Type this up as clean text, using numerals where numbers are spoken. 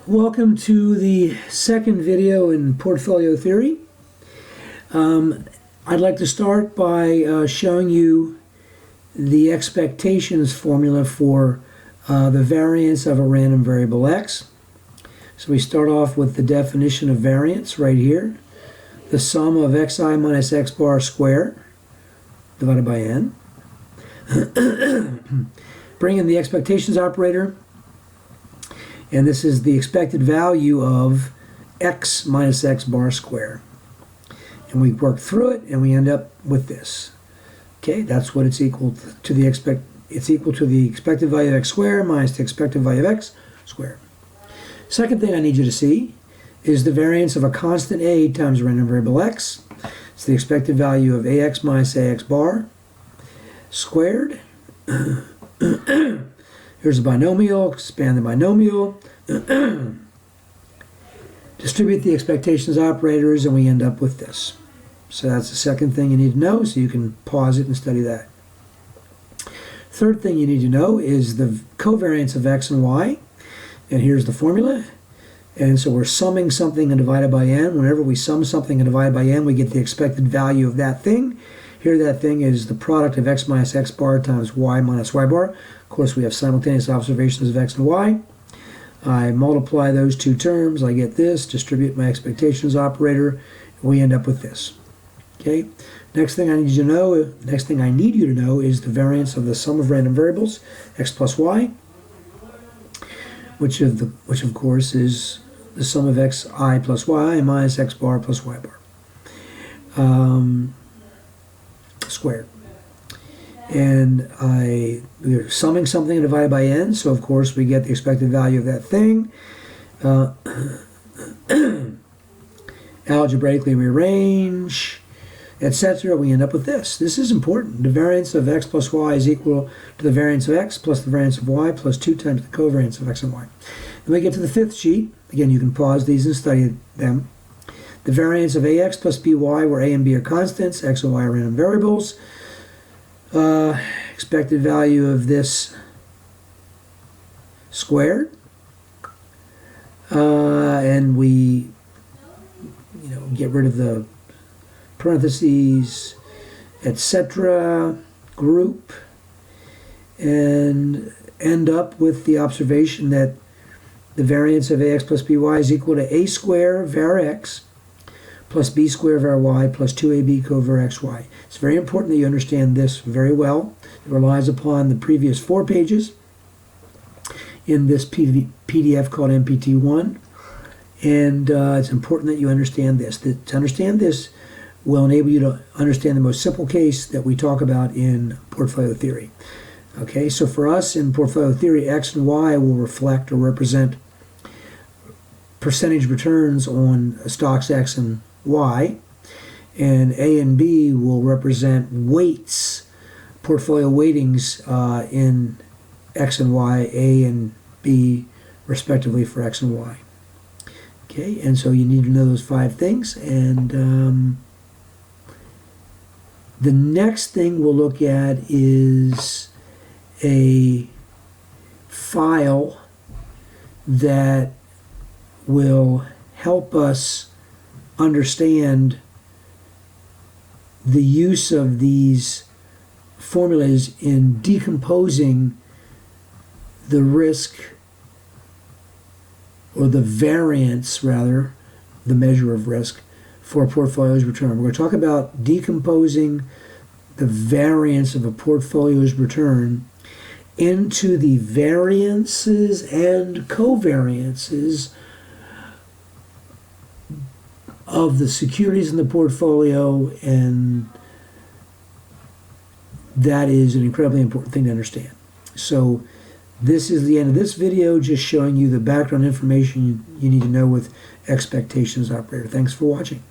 Welcome to the second video in portfolio theory. I'd like to start by showing you the expectations formula for the variance of a random variable x. So we start off with the definition of variance right here. The sum of xi minus x bar squared divided by n. Bring in the expectations operator. And this is the expected value of x minus x bar squared. And we work through it and we end up with this. Okay, that's what it's equal to the expected value of x squared minus the expected value of x squared. Second thing I need you to see is the variance of a constant a times a random variable x. It's the expected value of ax minus ax bar squared. Here's a binomial, expand the binomial, distribute the expectations operators, and we end up with this. So that's the second thing you need to know, so you can pause it and study that. Third thing you need to know is the covariance of x and y, and here's the formula. And so we're summing something and divided by n. Whenever we sum something and divide by n, we get the expected value of that thing. Here that thing is the product of x minus x bar times y minus y bar. Of course, we have simultaneous observations of x and y. I multiply those two terms, I get this, distribute my expectations operator, and we end up with this. Okay. Next thing I need you to know is the variance of the sum of random variables, x plus y, which of course is the sum of xi plus y minus x bar plus y bar. Squared. And we're summing something and divided by n, so of course we get the expected value of that thing. Algebraically rearrange, etc. We end up with this. This is important. The variance of x plus y is equal to the variance of x plus the variance of y plus 2 times the covariance of x and y. Then we get to the fifth sheet. Again, you can pause these and study them. The variance of ax plus by, where a and b are constants, x and y are random variables. Expected value of this squared. And we get rid of the parentheses, etc., group, and end up with the observation that the variance of ax plus by is equal to a squared var x plus b squared var y plus 2ab covar xy. It's very important that you understand this very well. It relies upon the previous 4 pages in this PDF called MPT1. And it's important that you understand this. To understand this will enable you to understand the most simple case that we talk about in portfolio theory. Okay, so for us in portfolio theory, x and y will reflect or represent percentage returns on stocks x and y, and a and b will represent weights, portfolio weightings in x and y, a and b respectively for x and y. Okay, and so you need to know those 5 things. And the next thing we'll look at is a file that will help us understand the use of these formulas in decomposing the risk, or the variance rather, the measure of risk for a portfolio's return. We're going to talk about decomposing the variance of a portfolio's return into the variances and covariances of the securities in the portfolio, and that is an incredibly important thing to understand. So this is the end of this video, just showing you the background information you need to know with expectations operator. Thanks for watching.